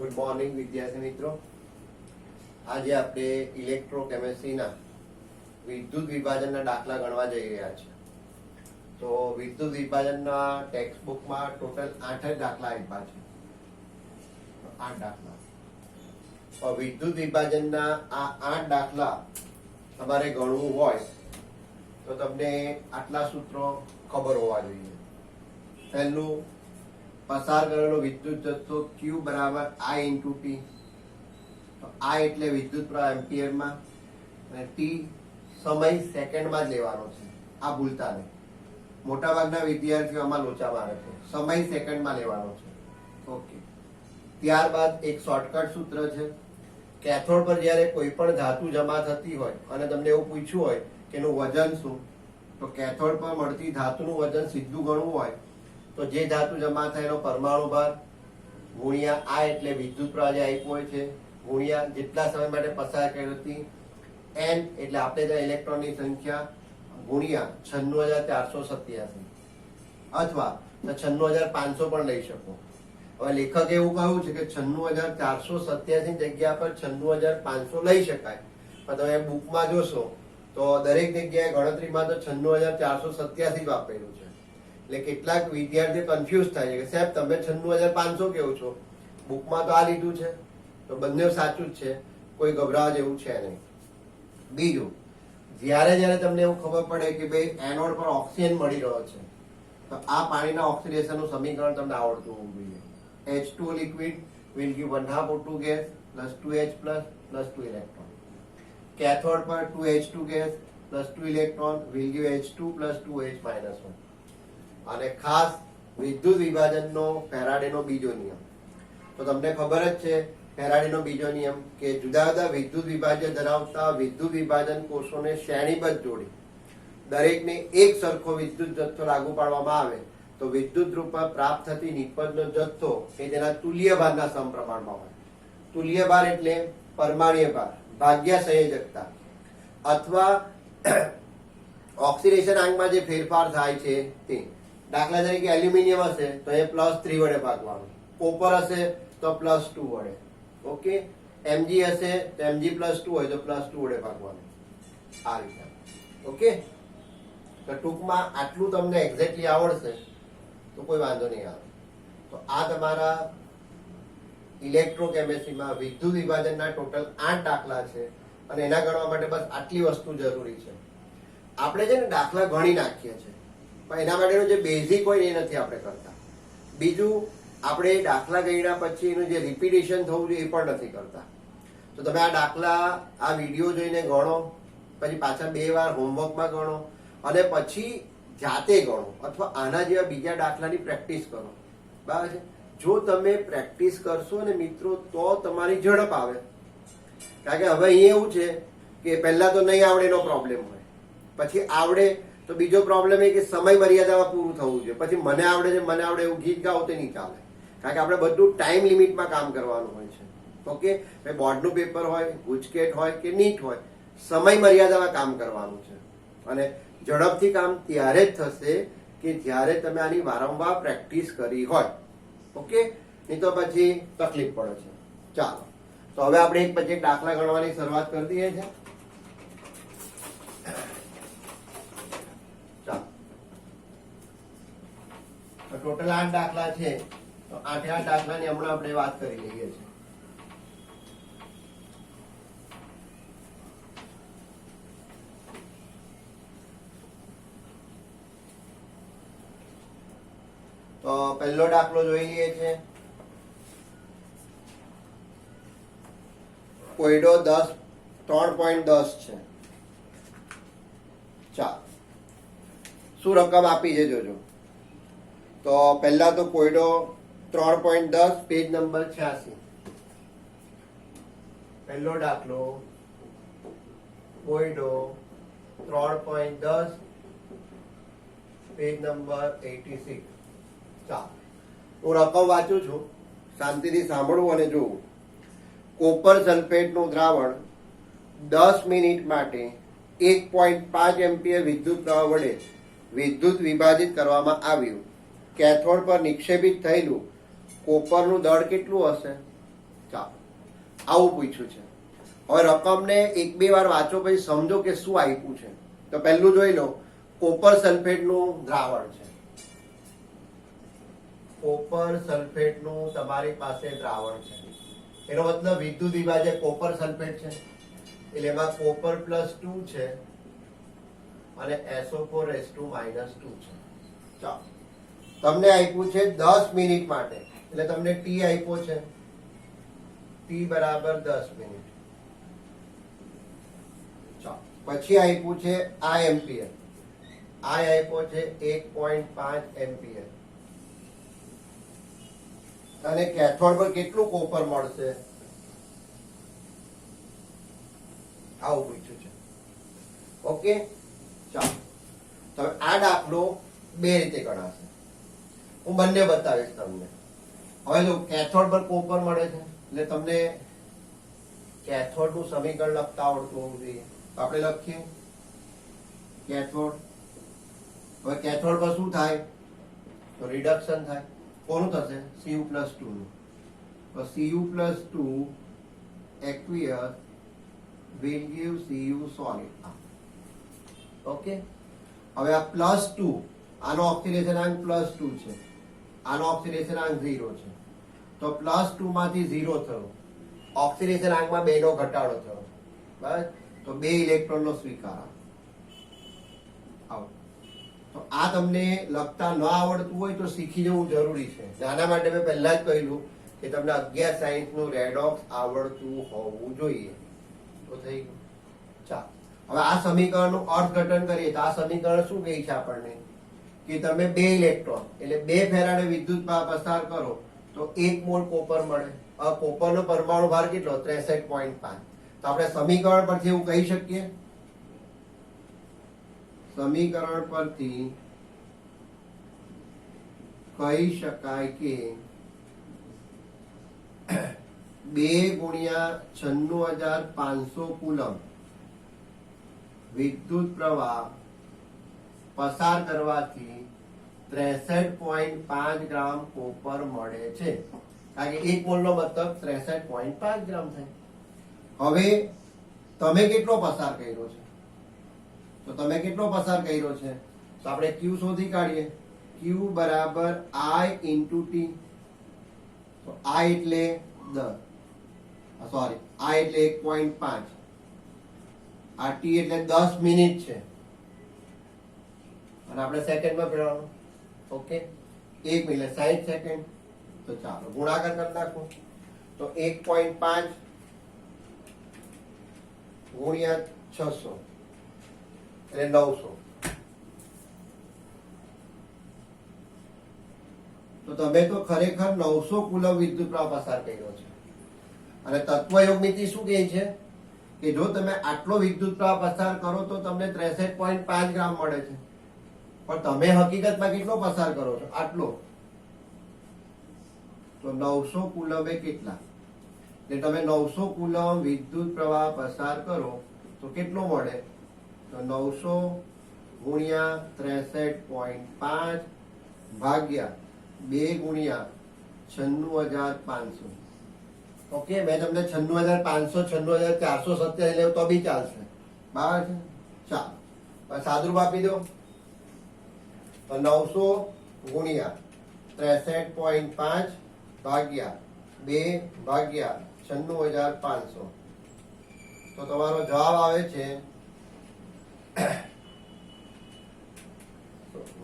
Good morning વિદ્યાર્થી મિત્રો. આજે આપણે ઇલેક્ટ્રોકેમિસ્ટ્રીના વિદ્યુત વિભાજનના દાખલા ગણવા જઈ રહ્યા છીએ. તો વિદ્યુત વિભાજનના ટેક્સ્ટ બુકમાં ટોટલ 8 જ દાખલા આપ્યા છે. 8 દાખલા. તો વિદ્યુત વિભાજનના આ 8 દાખલા તમારે ગણવું હોય તો તમને આટલા સૂત્રો ખબર હોવા જોઈએ. પહેલું, પસાર કરેલો વિદ્યુત જથ્થો Q બરાબર I ઇન્ટુ T. તો I એટલે વિદ્યુત પ્રવાહ એમ્પિયરમાં અને T સમય સેકન્ડમાં જ લેવાનો છે. આ ભૂલતા નહીં. મોટાભાગના વિદ્યાર્થીઓ આમાં લોચા મારે છે. સમય સેકન્ડમાં લેવાનો છે. ઓકે. ત્યારબાદ એક શોર્ટકટ સૂત્ર છે. કેથોડ પર જ્યારે કોઈ પણ ધાતુ જમા થતી હોય અને તમને એવું પૂછ્યું હોય કે એનું વજન શું, તો કેથોડ પર મળતી ધાતુનું વજન સીધું ગણવું હોય તો જે ધાતુ જમા થાય એનો પરમાણુ ભાર ગુણ્યા I એટલે વિદ્યુત પ્રવાહ જે આપ્યો હોય છે ગુણ્યા જેટલા સમય માટે પસાર કરી હતી N એટલે આપણે ત્યાં ઇલેક્ટ્રોનની સંખ્યા ગુણ્યા 96487 અથવા 96500 પણ લઈ શકો. હવે લેખકે એવું કહ્યું છે કે 96487 જગ્યા પર 96500 લઈ શકાય, પણ તમે બુકમાં જોશો તો દરેક જગ્યાએ ગણતરીમાં તો 96487 જ આપેલું છે. એટલે કેટલાક વિદ્યાર્થીઓ કન્ફ્યુઝ થાય છે કે સાહેબ તમે 96500 કેવું છો, બુકમાં તો આ લીધું છે. તો બંને સાચું જ છે, કોઈ ગભરાવા જેવું છે નહીં. બીજું, જ્યારે તમને એવું ખબર પડે કે ભાઈ એનોડ પર ઓક્સિજન મળી રહ્યો છે તો આ પાણીના ઓક્સિડેશનનું સમીકરણ તમને આવડતું હોવું જોઈએ. H2 liquid will give 1/2 O2 gas plus 2H plus 2 electron. Cathode પર 2H2 gas plus 2 electron will give H2 plus 2H minus 1. અને ખાસ વિદ્યુત વિભાજનનો ફેરાડેનો બીજો નિયમ તો તમને ખબર જ છે. ફેરાડેનો બીજો નિયમ કે જુદા જુદા વિદ્યુત વિભાજન ધરાવતા વિદ્યુત વિભાજન કોષોને શ્રેણીબદ્ધ જોડી દરેકને એક સરખો વિદ્યુત જથ્થો લાગુ પાડવામાં આવે તો વિદ્યુત રૂપમાં પ્રાપ્ત થતી નિપજનો જથ્થો એ તેના તુલ્ય ભારના સમપ્રમાણમાં હોય. તુલ્ય ભાર એટલે પરમાણ્વીય ભાર ભાગ્યા સંયોજકતા અથવા ઓક્સિડેશન આંકમાં જે ફેરફાર થાય છે તે. દાખલા તરીકે એલ્યુમિનિયમ હશે તો એ +3 વડે ભાગવાનું, કોપર હશે તો +2 વડે, ઓકે. Mg હશે તો Mg+2 હોય તો +2 વડે ભાગવાનું. આ રીતે, ઓકે. તો ટૂંકમાં આટલું તમને એક્ઝેક્ટલી આવડશે તો કોઈ વાંધો નહીં આવે. તો આ તમારા ઇલેક્ટ્રોકેમિસ્ટ્રીમાં વિદ્યુત વિભાજનના ટોટલ 8 દાખલા છે અને એના ગણવા માટે બસ આટલી વસ્તુ જરૂરી છે. આપણે છે ને દાખલા ગણી નાખીએ છીએ પણ એના માટેનું જે બેઝિક હોય એ નથી આપણે કરતા. બીજું, આપણે દાખલા ગણ્યા પછી એનું જે રિપીટેશન થવું જોઈએ એ પણ નથી કરતા. તો તમે આ દાખલા આ વિડીયો જોઈને ગણો, પછી પાછા 2 વાર હોમવર્કમાં ગણો અને પછી જાતે ગણો અથવા આના જેવા બીજા દાખલાની પ્રેક્ટિસ કરો. બરાબર છે. જો તમે પ્રેક્ટિસ કરશો ને મિત્રો તો તમારી ઝડપ આવે. કારણ કે હવે અહીંયા એવું છે કે પહેલા તો નહીં આવડે એનો પ્રોબ્લેમ હોય, પછી આવડે તો બીજો પ્રોબ્લેમ એ કે સમય મર્યાદામાં પૂરું થવું જોઈએ. પછી મને આવડે એવું ગીત ગાઓ તે નહીં ચાલે. કારણ કે આપણે બધું ટાઈમ લિમિટમાં કામ કરવાનું હોય છે. ઓકે. બોર્ડનું પેપર હોય, ગુજકેટ હોય કે નીટ હોય, સમય મર્યાદામાં કામ કરવાનું છે. અને ઝડપથી કામ ત્યારે જ થશે કે જ્યારે તમે આની વારંવાર પ્રેક્ટિસ કરી હોય. ઓકે. નહીં તો પછી તકલીફ પડે છે. ચાલો, તો હવે આપણે એક પછી એક દાખલા ગણવાની શરૂઆત કરી દઈએ છીએ. ચાલો, ટોટલ 8 દાખલા છે તો 8 દાખલાની હમણાં આપણે વાત કરી લઈએ છીએ. તો પહેલો દાખલો જોઈ લઈએ છે. કોયડો 3.10 છે. ચાલો, શું રકમ આપી છે જોજો. તો પહેલા તો કોયડો 3.10 પેજ નંબર 86. પહેલો દાખલો કોયડો 3.10 પેજ નંબર 86. ચાલો, હું રકમ વાંચું છું, શાંતિથી સાંભળવું અને જોવું. કોપર સલ્ફેટનું દ્રાવણ 10 મિનિટ માટે 1.5 એમ્પિયર વિદ્યુત પ્રવાહ વડે વિદ્યુત વિભાજિત કરવામાં આવ્યું. કેથોડ પર નિક્ષેપિત થયેલું કોપરનું દળ કેટલું હશે? ચાલો આવું પૂછ્યું છે. હવે રકમને એક બે વાર વાંચો પછી સમજો કે શું આપ્યું છે. તો પહેલું જોઈ લો, કોપર સલ્ફેટનું દ્રાવણ છે. કોપર સલ્ફેટનું તમારી પાસે દ્રાવણ છે. એનો મતલબ વિદ્યુત વિભાજક કોપર સલ્ફેટ છે એટલે એમાં કોપર +2 છે અને SO4 -2 છે. ચાલો તમને આપ્યું છે 10 મિનિટ માટે એટલે તમને ટી આપ્યો છે, ટી બરાબર 10 મિનિટ. ચાલો પછી આપ્યું છે આ એમ્પિયર, આ આપ્યો છે 1.5 એમ્પિયર અને કેથોડ પર કેટલું કોપર મળશે આવું પૂછ્યું છે. ઓકે ચાલો તો આ દાખલો બે રીતે ગણાશે. હું બંને બતાવીશ તમને. હવે જો કેથોડ પર કોપર મળે છે એટલે તમને કેથોડ નું સમીકરણ લખતા આવડતું હોવું જોઈએ. આપણે લખીએ કેથોડ. હવે કેથોડ પર શું થાય તો રિડક્શન થાય. કોનું થશે? Cu+2 નું. તો Cu+2 aqueous will give Cu solid. Okay હવે આ +2 આનો ઓક્સિડેશન આંક +2 છે, આનો ઓક્સિડેશન આંક 0 છે. તો +2 માંથી 0 થયો, ઓક્સિડેશન આંકમાં 2 નો ઘટાડો થયો. બરાબર, તો 2 ઇલેક્ટ્રોન નો સ્વીકાર. તો આ તમને લખતા ન આવડતું હોય તો શીખી જવું જરૂરી છે. આના માટે મેં પહેલા જ કહ્યું કે તમને 11 સાયન્સ નું રેડોક્સ આવડતું હોવું જોઈએ. તો થઈ ગયું. ચાલો હવે આ સમીકરણનું અર્થઘટન કરીએ તો આ સમીકરણ શું કહે છે આપણને કે તમે 2 ઇલેક્ટ્રોન એટલે 2 ફેરાડે વિદ્યુત પસાર કરો તો 1 મોલ કોપર મળે. આ કોપરનો પરમાણુ ભાર કેટલો? 63.5. તો આપણે સમીકરણ પરથી એવું કહી શકીએ, સમીકરણ પરથી કહી શકાય કે 2 ગુણ્યા 96,500 કુલમ વિદ્યુત પ્રવાહ પસાર કરવાથી 63.5 ગ્રામ કોપર મળે છે. કારણ કે 1 મોલ નો મતલબ 63.5 ગ્રામ થાય. હવે તમે કેટલો પસાર કર્યો છે? તો તમે કેટલો પસાર કર્યો છે તો આપણે Q શોધી કાઢીએ. Q બરાબર I × T. તો I એટલે 10, સોરી I એટલે 1.5, આ T એટલે 10 મિનિટ છે અને આપણે સેકન્ડમાં ફેરવવાનું. Okay 1 minute 60 second. તો ચાલો ગુણાકાર કરી નાખો. તો 1.5 ગુણ્યા 600 એટલે 900. તો તમે તો ખરેખર 900 કુલમ વિદ્યુત પ્રવાહ પસાર કર્યો છે. અને તત્વયોગ નીતિ શું કહે છે કે જો તમે આટલો વિદ્યુત પ્રવાહ પસાર કરો તો તમને 63.5 ગ્રામ મળે છે. પણ તમે હકીકતમાં કેટલો પસાર કરો છો? આટલો. તો 900 કુલમ એ કેટલા? એટલે તમે 900 કુલમ વિદ્યુત પ્રવાહ પસાર કરો તો કેટલો મળે? તો 900 ગુણ્યા 63.5 ભાગ્યા 2 ગુણ્યા 96,500. ઓકે મેં તમને 96,500 96,470 લેવું તો બી ચાલશે. બરાબર છે. ચાલો સાદુરૂપ આપી દો. તો 900 ગુણ્યા 63.5 ભાગ્યા 2 ભાગ્યા 96,500. તો તમારો જવાબ આવે છે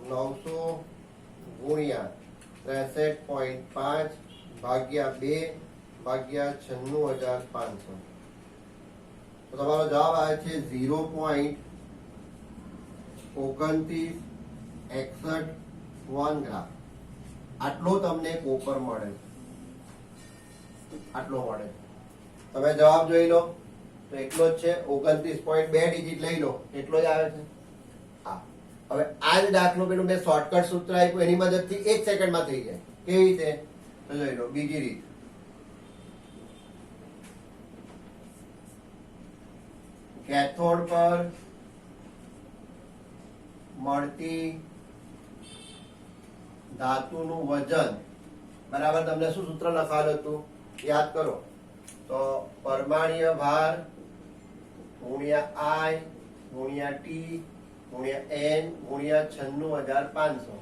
900 ગુણ્યા 63.5 ભાગ્યા 2 ભાગ્યા 96,500. તો તમારો જવાબ આવે છે 0.2961 ગ્રામ. આટલો તમને કોપર મળે. આટલો મળે. તમે જવાબ જોઈ લો તો એટલો જ છે. 29.2 ડિજિટ લઈ લો એટલો જ આવે છે. હા હવે આ જ દાખલો પેલું મેં શોર્ટકટ સૂત્ર આપ્યું એની મદદથી 1 સેકન્ડમાં થઈ જાય. કેવી રીતે? તો જોઈ લો બીજી રીત. કેથોડ પર મળતી ધાતુનું વજન બરાબર. તમને શું સૂત્ર લખાયેલું હતું યાદ કરો? તો પરમાણ્વીય ભાર ગુણ્યા I ગુણ્યા T ગુણ્યા N ગુણ્યા 96,500.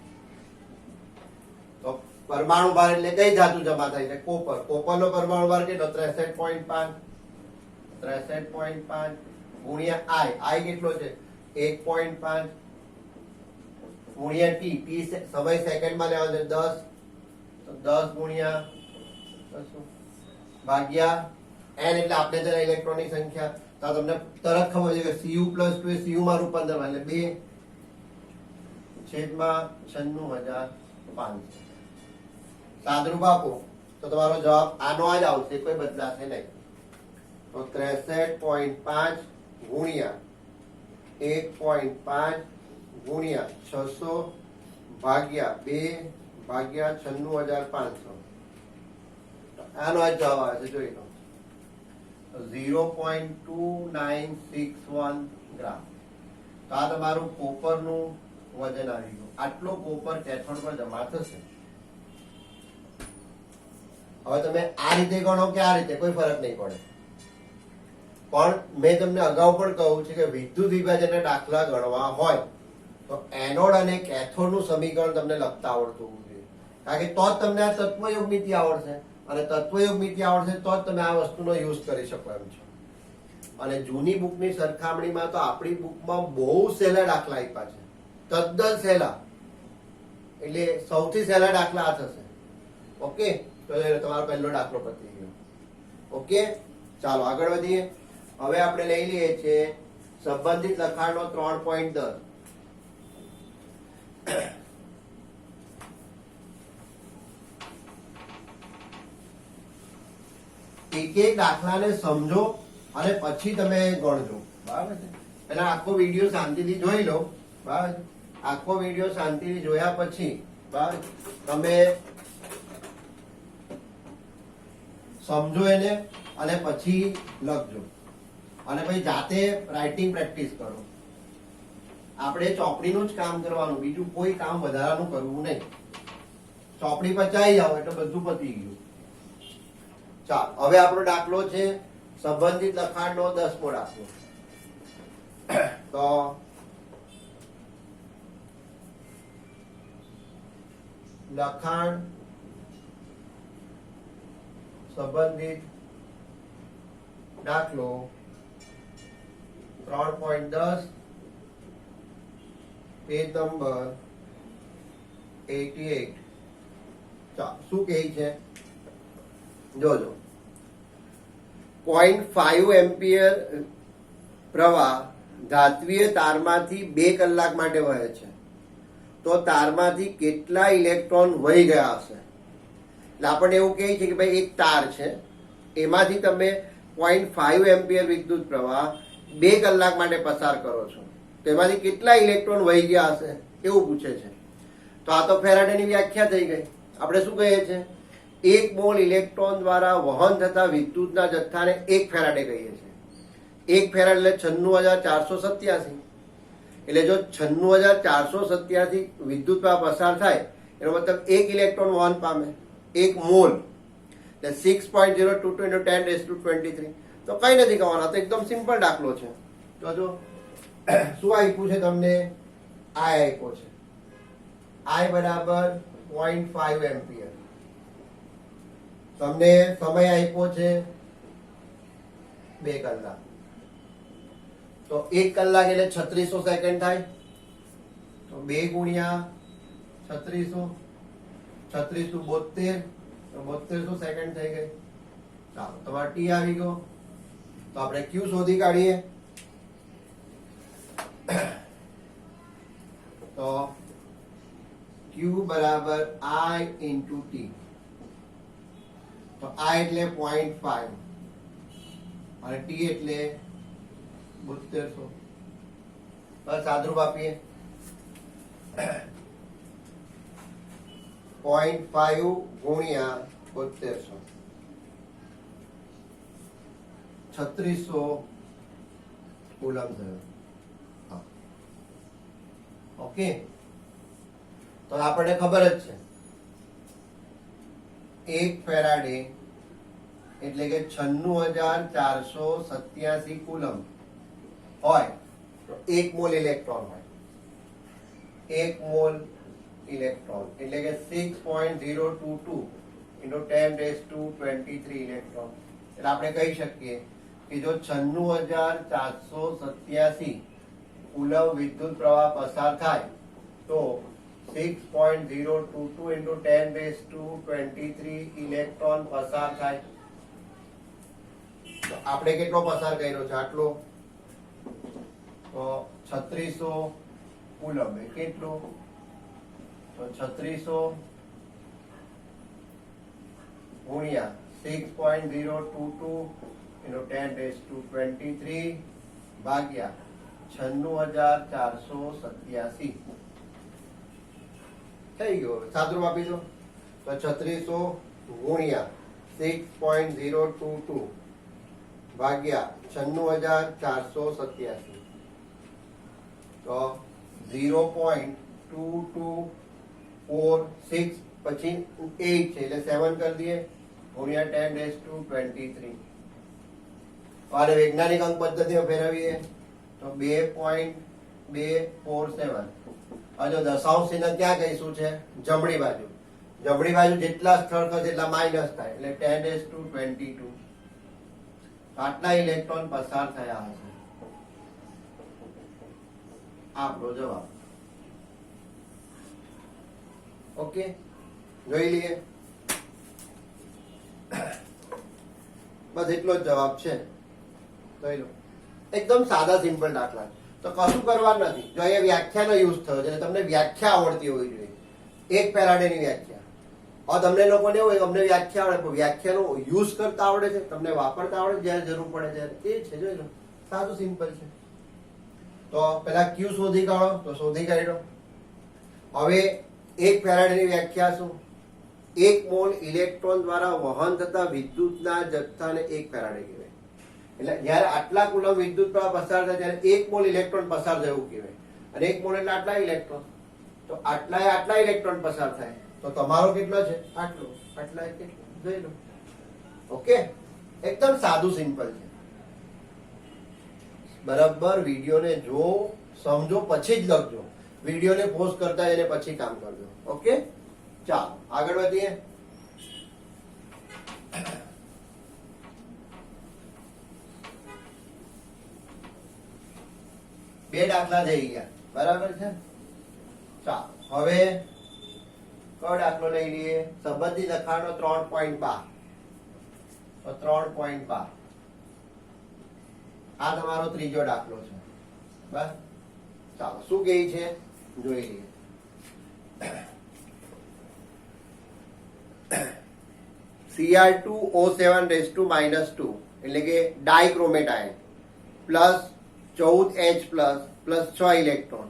તો પરમાણુ ભાર એટલે કઈ ધાતુ જમા થાય છે? કોપર. કોપરનો પરમાણુ ભાર કેટલો? 63.5. 63.5 ગુણ્યા I કેટલો છે? 1.5 ગુણ્યા T સમય સેકન્ડમાં લેવાનો છે 10. તો 10 ગુણ્યા 200 ભાગ્યા N એટલે આપણે તેને ઇલેક્ટ્રોનની સંખ્યા. તો તમને તરત ખબર છે કે Cu+2 એ Cu માં રૂપાંતર એટલે 2/96,500. સાદરૂપ આપો તો તમારો જવાબ આનો જ આવશે, કોઈ બદલાશે નહીં. તો 63.5 ગુણ્યા 1.5 ગુણ્યા 600 ભાગ્યા 2 ભાગ્યા 96,500. આનો જ જવાબ આવે છે, જોઈ લો. 0.2961 ગ્રામ. તો આ તમારું કોપરનું વજન આવી ગયું. આટલો કોપર કેથોડ પર જમા થશે. હવે તમે આ રીતે ગણો કે આ રીતે, કોઈ ફરક નહીં પડે. પણ મેં તમને અગાઉ પણ કહ્યું છે કે વિદ્યુત વિભાજનના દાખલા ગણવા હોય તો એનોડ અને કેથોડનું સમીકરણ તમને લખતા આવડતું હોવું જોઈએ. કારણ કે તો જ તમને આ તત્વયોગ નીતિ આવડશે, અને તત્વયોગ નીતિ આવડશે તો જ તમે આ વસ્તુનો યુઝ કરી શકો એમ છો. અને જૂની બુકની સરખામણીમાં તો આપણી બુકમાં બહુ સહેલા દાખલા આપ્યા છે, તદ્દન સહેલા. એટલે સૌથી સહેલા દાખલા આ થશે. ઓકે, તો તમારો પહેલો દાખલો પતી ગયો. ઓકે, ચાલો આગળ વધીએ. હવે આપણે લઈ લઈએ છીએ સંબંધિત લખાણનો 3.10. એક એક દાખલાને સમજો અને પછી તમે ગણજો. બરાબર છે? પેલા આખો વિડીયો શાંતિથી જોઈ લો. બરાબર? આખો વિડીયો શાંતિથી જોયા પછી બરાબર તમે સમજો એને અને પછી લખજો, અને પછી જાતે રાઇટિંગ પ્રેક્ટિસ કરો. આપણે ચોપડીનું જ કામ કરવાનું, બીજું કોઈ કામ વધારાનું કરવું નહીં. ચોપડી પચાવી જાવ એટલે બધું પતી ગયું. ચાલો, હવે આપણો દાખલો છે સંબંધિત લખાણનો 10મો દાખલો. તો લખાણ સંબંધિત દાખલો 3.10, પેજ નંબર 88. ચાલો, શું કહે છે જોજો. 0.5 એમ્પિયર પ્રવાહ ધાત્વીય તારમાંથી 2 કલાક માટે વહે છે. તો તારમાંથી કેટલા ઇલેક્ટ્રોન વહી ગયા હશે? એટલે આપણને એવું કહે છે કે ભાઈ એક તાર છે, એમાંથી તમે 0.5 એમ્પિયર વિદ્યુત પ્રવાહ 2 કલાક માટે પસાર કરો છો, તો એમાંથી કેટલા ઇલેક્ટ્રોન વહી ગયા હશે એવું પૂછે છે. તો આ તો ફેરાડેની વ્યાખ્યા થઈ ગઈ. આપણે શું કહીએ છીએ? 1 મોલ ઇલેક્ટ્રોન દ્વારા વહન થતા વિદ્યુતના જથ્થાને 1 ફેરાડે કહીએ છીએ. 1 ફેરાડ એટલે 96,487. એટલે જો 96,487 વિદ્યુત પ્રવાહ પસાર થાય એનો મતલબ 1 ઇલેક્ટ્રોન વહન પામે, 1 મોલ એટલે 6.022 × 10⁻23. તો કઈ નથી કહેવાનું, તો એકદમ સિમ્પલ દાખલો છે. તો જો શું આપ્યું છે તમને? આ આપ્યો છે. I બરાબર 0.5 એમ્પિયર. તમને સમય આપ્યો છે 2 કલાક. તો 1 કલાક એટલે 3600 સેકન્ડ થાય. તો 2 ગુણ્યા 3600, 36 × 72, તો 7200 સેકન્ડ થઈ ગઈ. ચાલો, તમારો ટી આવી ગયો. તો આપણે ક્યુ શોધી કાઢીએ. તો ક્યુ બરાબર I × T. તો I એટલે 0.5 અને T એટલે 7200. બસ સાદરૂપ આપીએ. 0.5 ગુણ્યા 7200, 3600 કુલમ થયો. ઓકે, તો આપણને ખબર જ છે 1 ફેરાડે એટલે કે 96,487 કુલમ હોય તો 1 મોલ ઇલેક્ટ્રોન હોય. 1 મોલ ઇલેક્ટ્રોન એટલે કે 6.022 into 10⁻23 ઇલેક્ટ્રોન. એટલે આપણે કહી શકીએ કે જો 96,487 કુલમ વિદ્યુત પ્રવાહ પસાર થાય તો 6.022 into 10⁻23 ઇલેક્ટ્રોન પસાર થાય. તો આપણે કેટલો પસાર કર્યો છે? આટલો. તો 3600 કુલમ એ કેટલો? તો 3600 ગુણ્યા 6.022 into 10⁻23 ભાગ્યા 96,487 થઈ ગયો. સાદું આપી દો તો 3600 ગુણ્યા 6.022 ભાગ્યા 96,487 તો 0.2246 પછી 8 છે એટલે 7 કરી દઈએ ગુણ્યા 10⁻23. અને વૈજ્ઞાનિક અંક પદ્ધતિમાં ફેરવીએ તો 2.247. અને દશાંશ ચિહ્ન ક્યાં કહીશું છે? જમણી બાજુ. જમણી બાજુ જેટલા સ્થળ થશે એટલા માઇનસ થાય એટલે 10⁻22. આટલા ઇલેક્ટ્રોન પસાર થયા હશે. આપણો જવાબ. ઓકે, જોઈ લઈએ. બસ એટલો જ જવાબ છે. જોઈ લો. એકદમ સાદા સિમ્પલ દાખલા. તો કશું કરવા નથી. જો અહીંયા વ્યાખ્યાનો યુઝ થયો છે તમને વ્યાખ્યા આવડતી હોવી જોઈએ. 1 ફેરાડેની વ્યાખ્યા. હવે તમને લોકોને એવું હોય અમને વ્યાખ્યા આવડે, પણ વ્યાખ્યાનો યુઝ કરતા આવડે છે, તમને વાપરતા આવડે જ્યારે જરૂર પડે ત્યારે. એ છે, જોઈ લો. સાદું સિમ્પલ છે. તો પેલા ક્યુ શોધી કાઢો. તો શોધી કાઢ્યો. હવે 1 ફેરાડેની વ્યાખ્યા શું? 1 મોલ ઇલેક્ટ્રોન દ્વારા વહન થતા વિદ્યુતના જથ્થાને 1 ફેરાડે કહેવાય. એટલે જયારે આટલા કુલમ વિદ્યુત પ્રવાહ પસાર થાય ત્યારે 1 મોલ ઇલેક્ટ્રોન પસાર થયું કહેવાય. અને 1 મોલ એટલે આટલા ઇલેક્ટ્રોન. તો આટલા ઇલેક્ટ્રોન પસાર થાય તો તમારો કેટલો છે? આટલો. આટલા કેટલો? જોઈ લો. ઓકે, એકદમ સાદું સિમ્પલ છે. બરાબર વિડીયોને જો સમજો પછી જ લખજો. વિડીયોને પોઝ કરતા એને પછી કામ કરજો. ઓકે, ચાલો આગળ વધીએ. બે દાખલા થઈ ગયા. બરાબર છે. ચાલો હવે કયો દાખલો લઈ લઈએ? સંબંધિત લખાણનો 3.12. તો 3.12 આ તમારો ત્રીજો દાખલો છે. બસ ચાલો શું કહે છે જોઈ લઈએ. Cr2O7⁻2 એટલે કે dichromate ion plus 14H plus 6 electron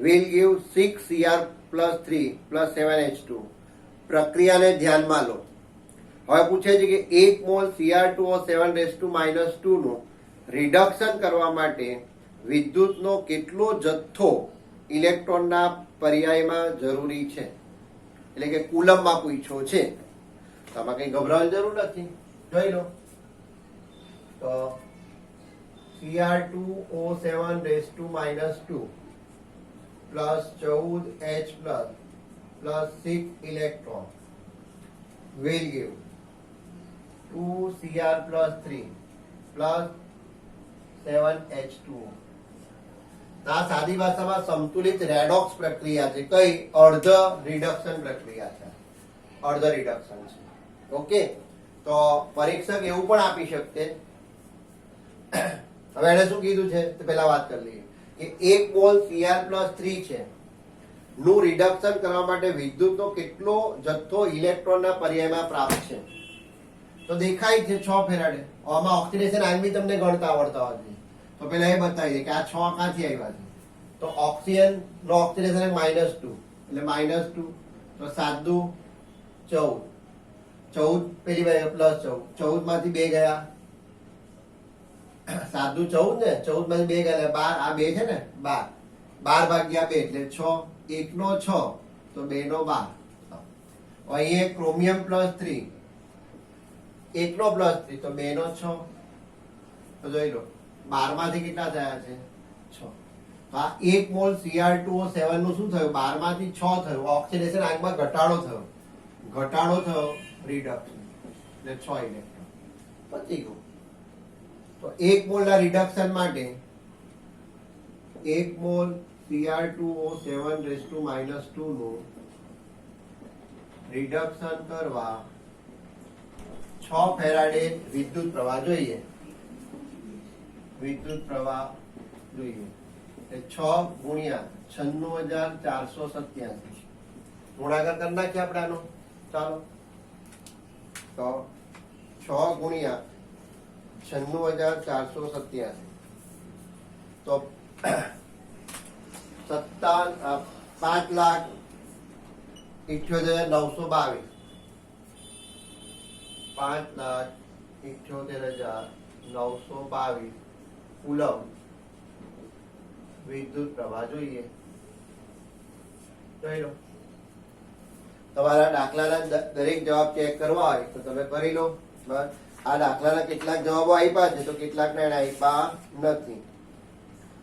will give 6Cr+3 plus 7H2. પ્રક્રિયાને ધ્યાનમાં લો. હવે પૂછે છે કે 1 મોલ Cr2O7⁻2 નું રિડક્શન કરવા માટે વિદ્યુતનો કેટલો જથ્થો ઇલેક્ટ્રોનના પર્યાયમાં જરૂરી છે? એટલે કે કુલમમાં પૂછ્યો છે. આમાં કઈ ગભરાવાની જરૂર નથી. જોઈ લો. તો Cr2O7⁻2 plus 14H plus 6 electron will give 2Cr+3 plus 7H2O. આ સાદી ભાષામાં સંતુલિત રેડોક્સ પ્રક્રિયા છે. કઈ? અર્ધ રિડક્શન પ્રક્રિયા છે. અર્ધ રિડક્શન છે. ઓકે, તો પરીક્ષક એવું પણ આપી શકતે. હવે એને શું કીધું છે તો પેલા વાત કરી લઈએ કે 1 મોલ Cr+3 છે નું રિડક્શન કરવા માટે વિદ્યુતનો કેટલો જથ્થો ઇલેક્ટ્રોનના પર્યાયમાં પ્રાપ્ત છે? તો દેખાય છે 6 ફેરાડે. આમાં ઓક્સિડેશન આયન બી તમને ગણતા આવડતા હોય. તો પેલા એ બતાવી દે કે આ 6 ક્યાંથી આવ્યા છે. તો ઓક્સિજન નો ઓક્સિડેશન -2 એટલે -2. તો 7 દુ 14. 14 પેલી બાજુ +14. 14 માંથી 2 ગયા. 7 દુ 14 ને 14 માંથી 2 ગયા 12. આ 2 છે ને 12. 12 ભાગ્યા 2 એટલે 6. 1 નો 6 તો 2 નો 12. અહીંયા ક્રોમિયમ +3 એકનો +3 તો 2 નો 6. તો જોઈ લો 12 માંથી કેટલા થયા છે 6. તો આ 1 મોલ Cr2O7 નું શું થયું 12 માંથી 6 થયું. ઓક્સિડેશન આંકમાં ઘટાડો થયો રિડક્શન એટલે 6 ઇલેક્ટ્રોન પતી ગયું. તો 1 મોલ ના રિડક્શન માટે 1 મોલ Cr2O7 નું રિડક્શન કરવા 6 ફેરાડે વિદ્યુત પ્રવાહ જોઈએ. એટલે 6 ગુણ્યા 96487 ગુણાકાર કરી નાખીએ આપણે આનો. ચાલો તો 6 ગુણ્યા 96487 તો 5,78,922 5,78,922 કુલમ વિદ્યુત પ્રવાહ જોઈએ. જોઈ લો. તમારા દાખલાના દરેક જવાબ ચેક કરવા હોય તો તમે કરી લો. બસ આ દાખલાના કેટલાક જવાબો આપ્યા છે તો કેટલાકને આપ્યા નથી,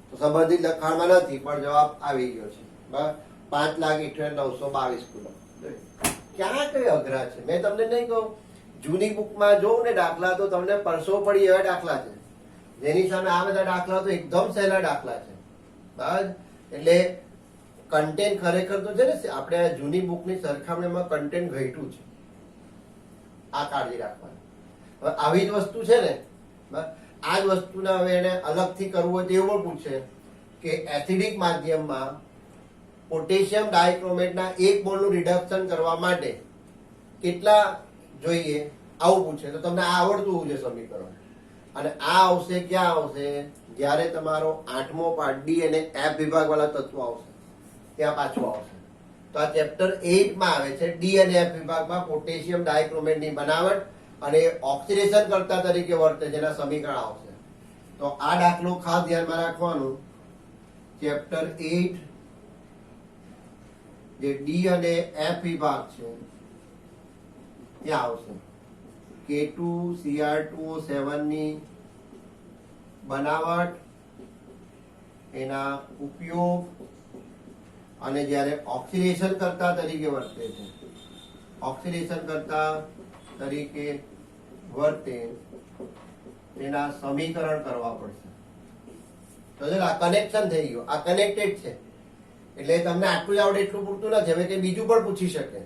તો સંબંધિત લખાણમાં નથી પણ જવાબ આવી ગયો છે. બસ 5,78,922 કુલમ. ક્યાં કઈ અઘરા છે? મેં તમને નહીં કહું, જૂની બુકમાં જોઉં ને દાખલા તો તમને પરસો પડી એવા દાખલા છે. જેની સામે આ બધા દાખલા તો એકદમ સહેલા દાખલા છે. બસ એટલે કન્ટેન્ટ ખરેખર તો છે ને આપણે જૂની બુકની સરખામણીમાં કન્ટેન્ટ ઘટ્યું છે. આ કાળજી રાખવાની. હવે આવી જ વસ્તુ છે ને, આ જ વસ્તુને હવે એને અલગથી કરવું હોય તો એવું પણ પૂછે કે એસિડિક માધ્યમમાં પોટેશિયમ ડાયક્રોમેટના 1 મોલનું રિડક્શન કરવા માટે કેટલા જોઈએ, આવું પૂછે તો તમને આ આવડતું હોવું જોઈએ સમીકરણ. અને આ આવશે ક્યાં આવશે? જ્યારે તમારો 8મો પાઠ ડી અને એફ વિભાગ વાળા તત્વો આવશે ત્યાં પાછું આવશે. તો આ ચેપ્ટર 8 માં આવે છે ડી અને એફ વિભાગમાં પોટેશિયમ ડાયક્રોમેટની બનાવટ અને ઓક્સિડેશન કરતા તરીકે વર્તે જેના સમીકરણ આવશે. તો આ દાખલો ખાસ ધ્યાનમાં રાખવાનું. ચેપ્ટર 8 જે ડી અને એફ વિભાગ છે ત્યાં આવશે. K2Cr2O7 ની બનાવટ, એના ઉપયોગ અને જ્યારે ઓક્સિડેશન કરતા તરીકે વર્તે છે, તેના સમીકરણ કરવા પડશે. તો આ કનેક્શન થઈ ગયું, આ કનેક્ટેડ છે. એટલે તમને આટલું જ આવડે એટલું પૂરતું નથી, હવે કે બીજું પણ પૂછી શકે.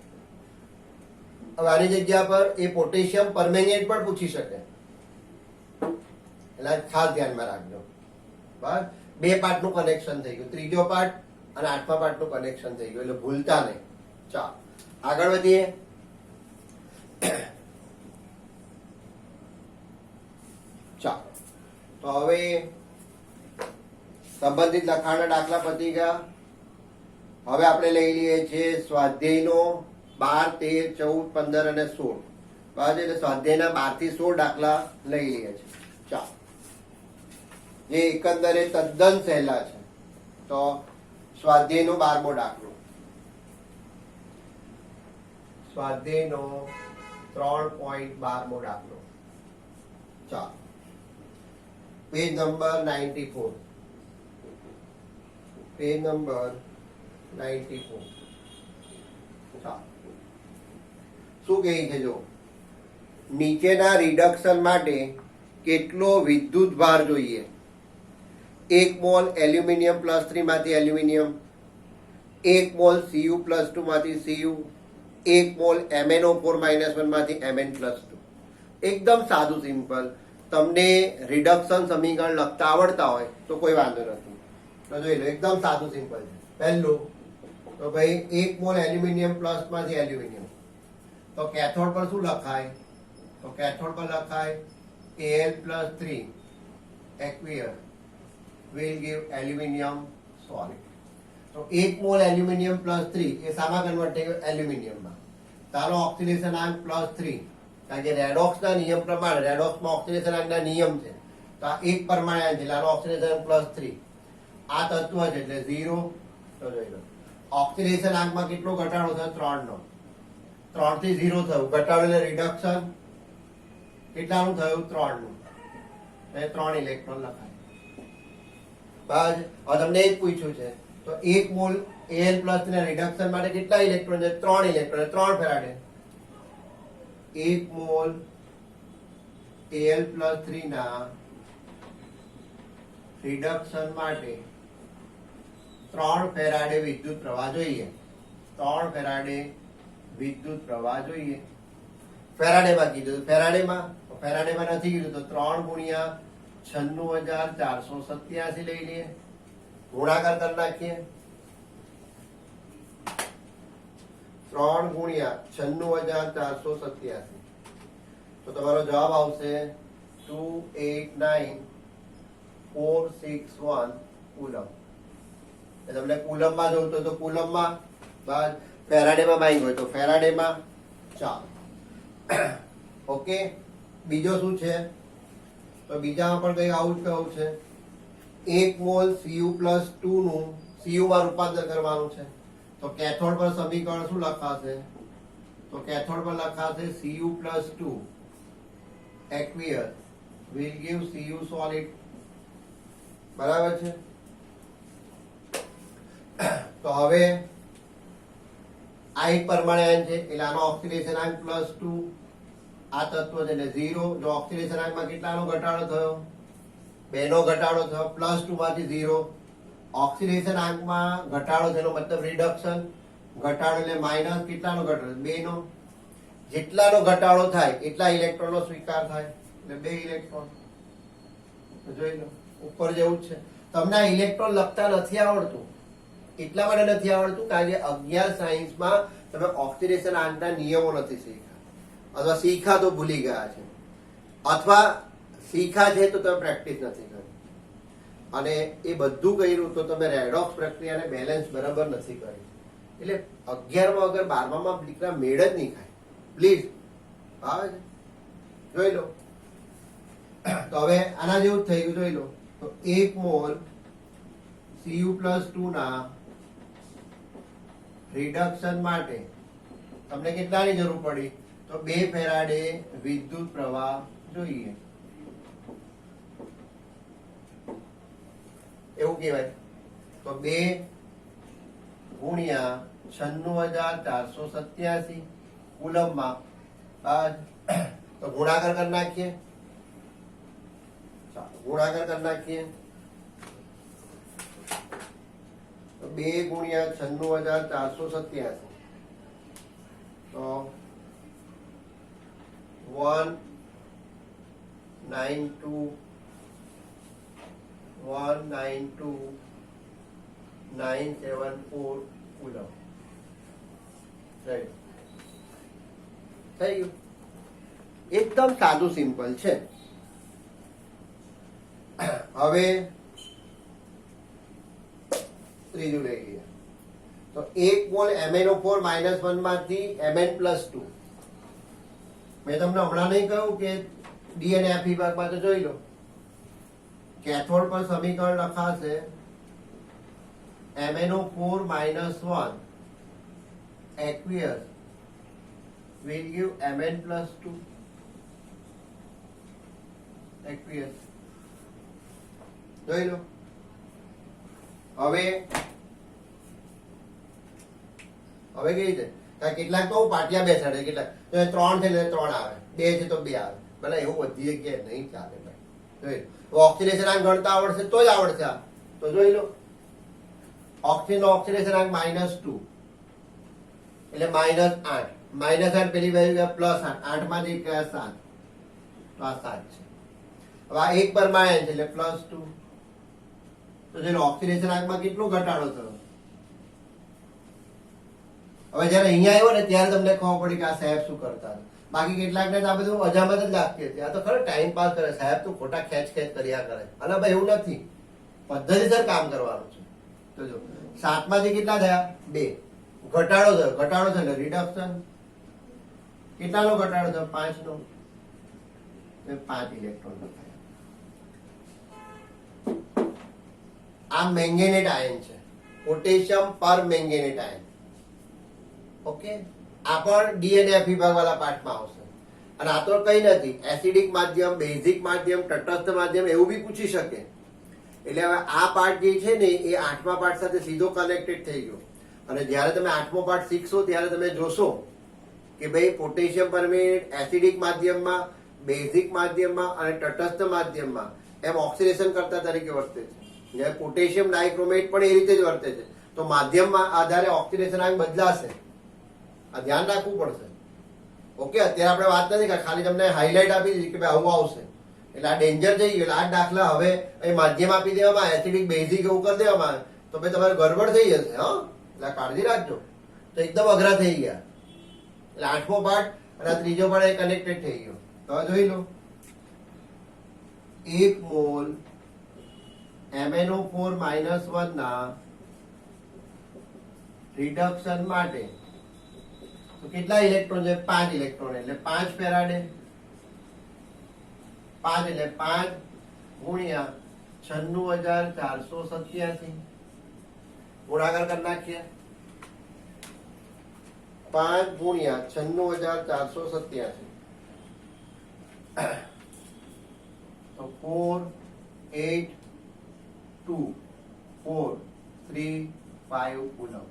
હવે આની જગ્યા પર એ પોટેશિયમ પરમેંગેટ પણ પૂછી શકે. એટલે ખાસ ધ્યાનમાં રાખજો. બસ 2 પાર્ટનું કનેક્શન થઈ ગયું, ત્રીજો પાર્ટ અને 8મા પાર્ટનું કનેક્શન થઈ ગયું, એટલે ભૂલતા નહીં. ચાલો આગળ વધીએ. ચાલો તો હવે સંબંધિત લખાણના દાખલા પતી ગયા. હવે આપણે લઈ લઈએ છીએ સ્વાધ્યાયનો 12, 13, 14, 15 અને 16. બરાબર, એટલે સ્વાધ્યાયના 12 થી 16 દાખલા લઈ લઈએ છીએ. ચાલો, જે એકંદરે તદ્દન સહેલા છે. તો સ્વાધ્યાયનો 12મો દાખલો, સ્વાધ્યાયનો 3.12મો દાખલો. ચાલો, પેજ નંબર 94. Page number 94. ચાલો, શું કહે છે? જો નીચેના રિડક્શન માટે કેટલો વિદ્યુત ભાર જોઈએ? 1 મોલ એલ્યુમિનિયમ +3 માંથી એલ્યુમિનિયમ, 1 મોલ Cu+2 માંથી Cu, 1 મોલ MnO4 -1 માંથી Mn+2. એકદમ સાદું, સિમ્પલ. તમને રિડક્શન સમીકરણ લખતા આવડતા હોય તો કોઈ વાંધો નથી. તો જોઈ લો, એકદમ સાદું સિમ્પલ છે. પહેલું તો ભાઈ 1 મોલ એલ્યુમિનિયમ પ્લસ માંથી એલ્યુમિનિયમ, તો કેથોડ પર શું લખાય? તો કેથોડ પર લખાય Al+3 aqueous will give aluminium solid. તો 1 મોલ એલ્યુમિનિયમ +3 એ શામાં કન્વર્ટ થઈ ગયો? એલ્યુમિનિયમમાં. તારો ઓક્સિડેશન આંક +3, કારણ કે રેડોક્સના નિયમ પ્રમાણે, રેડોક્સમાં ઓક્સિડેશન આંકના નિયમ છે, તો આ એક પરમાણુ છે, આનો ઓક્સિડેશન +3. આ તત્વ છે એટલે 0. તો જોઈ લો, ઓક્સિડેશન આંકમાં કેટલો ઘટાડો થયો? 3 નો. 3 થી 0 થયું, ઘટાડો એટલે રિડક્શન. કેટલાનું થયું 3 નું, એટલે 3 ઇલેક્ટ્રોન લખાય. બસ હવે તમને એ જ પૂછ્યું છે, તો 1 મોલ Al પ્લસ ના રિડક્શન માટે કેટલા ઇલેક્ટ્રોન છે? 3 electron, 3 faraday. 1 mole Al plus 3 ના રિડક્શન માટે 3 ફેરાડે વિદ્યુત પ્રવાહ જોઈએ. 3 ફેરાડે વિદ્યુત પ્રવાહ જોઈએ. ફેરાડેમાં કીધું, ફેરાડેમાં નથી કીધું, તો 3 ગુણ્યા 96,487 લઈ લઈએ, ગુણાકાર કરી નાખીએ. 3 ગુણ્યા 96,487, તો તમારો જવાબ આવશે 289,461 કુલમ. તમને કુલમમાં જોઈતો તો કુલમમાં, બાદ ફેરાડેમાં માંગ્યો હોય તો ફેરાડેમાં. ચાલો, ઓકે. બીજો શું છે? તો બીજામાં પણ કઈ આવું જ કહું છે. 1 મોલ Cu પ્લસ 2 નું Cu માં રૂપાંતર કરવાનું છે, તો કેથોડ પર સમીકરણ શું લખાશે? તો કેથોડ પર લખાશે Cu plus 2 aqueous will give Cu solid. બરાબર છે. તો હવે આ એક પરમાણુ છે, એટલે આનો ઓક્સિડેશન આંક +2, આ તત્વ છે એટલે 0. જો ઓક્સિડેશન આંકમાં કેટલાનો ઘટાડો થયો? 2 નો ઘટાડો થયો. +2 માંથી 0. ઓક્સિડેશન આંકમાં ઘટાડો થયો મતલબ રિડક્શન, ઘટાડો એટલે માઇનસ. કેટલાનો ઘટાડો? 2 નો. જેટલાનો ઘટાડો થાય એટલા ઇલેક્ટ્રોનનો સ્વીકાર થાય, એટલે 2 ઇલેક્ટ્રોન. જોઈ લો, ઉપર જેવું જ છે. તમને આ ઇલેક્ટ્રોન લખતા નથી આવડતું, એટલા માટે નથી આવડતું કારણ કે 11 સાયન્સમાં તમે ઓક્સિડેશન આંકના નિયમો નથી શીખ્યા, અથવા શીખ્યા તો ભૂલી ગયા છે, અથવા શીખ્યા છે તો તમે પ્રેક્ટિસ નથી કરી. અને એ બધું કર્યું તો તમે રેડોક્સ પ્રક્રિયાને બેલેન્સ બરાબર નથી કરી. એટલે 11માં વગર 12માં દીકરા મેળ જ નહીં ખાય. પ્લીઝ આવે છે, જોઈ લો. તો હવે આના જેવું જ થઈ ગયું, જોઈ લો. તો 1 મોલ Cu પ્લસ 2 ના રિડક્શન માટે તમને કેટલાની જરૂર પડી? તો 2 ફેરાડે વિદ્યુત પ્રવાહ જોઈએ. એવું કહેવાય. તો 2 ગુણ્યા 96,487 કુલમમાં. તો ગુણાકાર કરી નાખીએ. ચાલો, ગુણાકાર કરી નાખીએ. તો 2 ગુણ્યા 96,487, તો 192,974 કુલમ. થઈ ગયું. એકદમ સાદું સિમ્પલ છે. હવે ત્રીજું લઈ લઈએ. તો 1 મોલ MnO4 -1 માંથી Mn+2. મેં તમને હમણાં નહીં કહ્યું કે ડી અને એફ વિભાગમાં તો જોઈ લો. કેથોડ પર સમીકરણ લખાશે MnO4 -1 aqueous will give Mn+2 aqueous. જોઈ લો. હવે કેવી રીતે? કેટલાક તો પાટિયા બેસાડે, કેટલાક તો 3 છે એટલે 3 આવે, 2 છે તો 2 આવે. ભલે એવું બધી જગ્યાએ નહીં ચાલે ભાઈ. જોઈ લો, ઓક્સિડેશન આંક ગણતા આવડશે તો જ આવડશે આ. તો જોઈ લો, ઓક્સિડેશન આંક -2 એટલે -8. -8 પેલી બાજુ +8, 8 માંથી 7, તો આ 7 છે. હવે આ એક પરમાણુ છે એટલે +2. તો જોઈ લો, ઓક્સિડેશન આંકમાં કેટલો ઘટાડો થયો. હવે જયારે અહીંયા આવ્યો ને ત્યારે તમને ખબર પડી કે આ સાહેબ શું કરતા હતા. બાકી કેટલાકને આ બધું અજામત જ લાગતી હતી. આ તો ખરો ટાઈમ પાસ કરે, સાહેબ તો ખોટા ખેંચ કર્યા કરે. અને ભાઈ એવું નથી, પદ્ધતિસર કામ કરવાનું છે. તો જો 7 માંથી કેટલા થયા? 2. ઘટાડો થયો એટલે રિડક્શન. કેટલાનો ઘટાડો થયો? 5 નો. 5 ઇલેક્ટ્રોન થયા. આ મેંગેનેટ આયન છે, પોટેશિયમ પર મેંગેનેટ આયન. ઓકે, આ પણ ડી અને એફ વિભાગ વાળા પાર્ટમાં આવશે. અને આ તો કઈ નથી, એસિડિક માધ્યમ, બેઝિક માધ્યમ, તટસ્થ માધ્યમ એવું બી પૂછી શકે. એટલે હવે આ પાર્ટ જે છે ને એ 8મા પાર્ટ સાથે સીધો કનેક્ટેડ થઈ ગયો. અને જ્યારે તમે 8મો પાર્ટ શીખશો ત્યારે તમે જોશો કે ભાઈ પોટેશિયમ પરમેટ એસિડિક માધ્યમમાં, બેઝિક માધ્યમમાં અને તટસ્થ માધ્યમમાં એમ ઓક્સિડેશન કરતા તરીકે વર્તે છે. જ્યારે પોટેશિયમ ડાયક્રોમેટ પણ એ રીતે જ વર્તે છે. તો માધ્યમમાં આધારે ઓક્સિડેશન આંક બદલાશે. આ ધ્યાન રાખવું પડશે. ઓકે, અત્યારે આપણે વાત નથી કરી, ખાલી તમને હાઇલાઇટ આપી દીધી કે ભાઈ આવું આવશે. એટલે આ ડેન્જર થઈ ગયું. આ દાખલા હવે અહીં માધ્યમ આપી દેવામાં, એસિડિક બેઝિક એવું કરી દેવામાં આવે તો ભાઈ તમારે ગડબડ થઈ જશે. હા, એટલે કાળજી રાખજો. તો એકદમ અઘરા થઈ ગયા. એટલે 8મો પાર્ટ અને આ ત્રીજો પાર્ટ એ કનેક્ટેડ થઈ ગયો. હવે જોઈ લો, 1 મોલ MnO4 - 1 ના રિડક્શન માટે તો કેટલા ઇલેક્ટ્રોન છે? 5 ઇલેક્ટ્રોન. એટલે 5 ફેરાડે. 5 એટલે 5 ગુણ્યા 96,487 ગુણાકાર કરી નાખીએ. 5 ગુણ્યા 96,487 તો 4 8 2 4 3 5 કુલમ.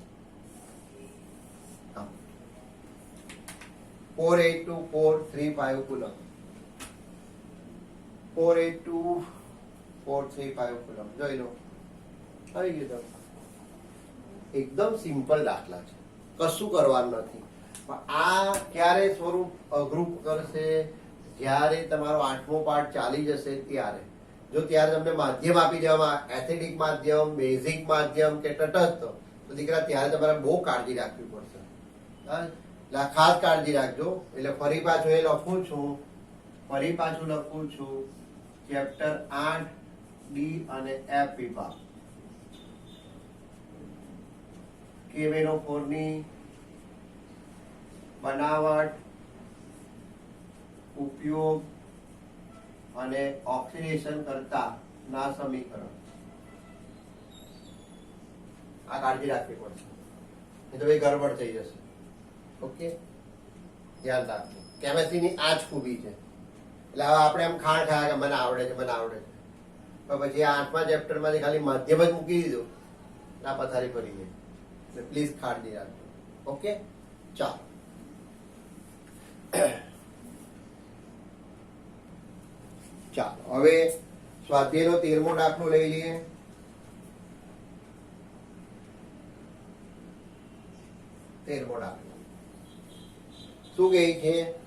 482 435 કુલમ. 482 435 કુલમ. જોઈ લો, આવી ગયું. એકદમ સિમ્પલ દાખલા છે, કશું કરવાનું નથી. પણ આ ક્યારે સ્વરૂપ અઘરું કરશે? જ્યારે તમારો 8મો પાર્ટ ચાલી જશે ત્યારે. જો ત્યારે તમને માધ્યમ આપી દેવામાં, એસિડિક માધ્યમ, બેઝિક માધ્યમ કે તટસ્થ, તો દીકરા ત્યારે તમારે બહુ કાળજી રાખવી પડશે. એટલે ખાસ કાળજી રાખજો. એટલે ફરી પાછું એ લખું છું, ચેપ્ટર 8 ડી અને એફ વિભાગ, KMnO4 ની બનાવટ, ઉપયોગ અને ઓક્સિડેશન કરતા ના સમીકરણ. આ કાળજી રાખવી પડશે, નહીં તો ભાઈ ગડબડ થઈ જશે. ઓકે, ધ્યાન રાખજો. કેમેસ્ટ્રીની આ જ ખૂબી છે. એટલે હવે આપણે એમ ખાણ ખાયા કે મને આવડે છે, મને આવડે છે, પણ પછી આ 8મા ચેપ્ટરમાંથી ખાલી માધ્યમ જ મૂકી દીધું, ના પથારી ફરી ગઈ. એટલે પ્લીઝ કાળજી રાખજો. ઓકે, ચાલો. ચાલો હવે સ્વાધ્યાયનો 13મો દાખલો લઈ લઈએ. શું કહે છે?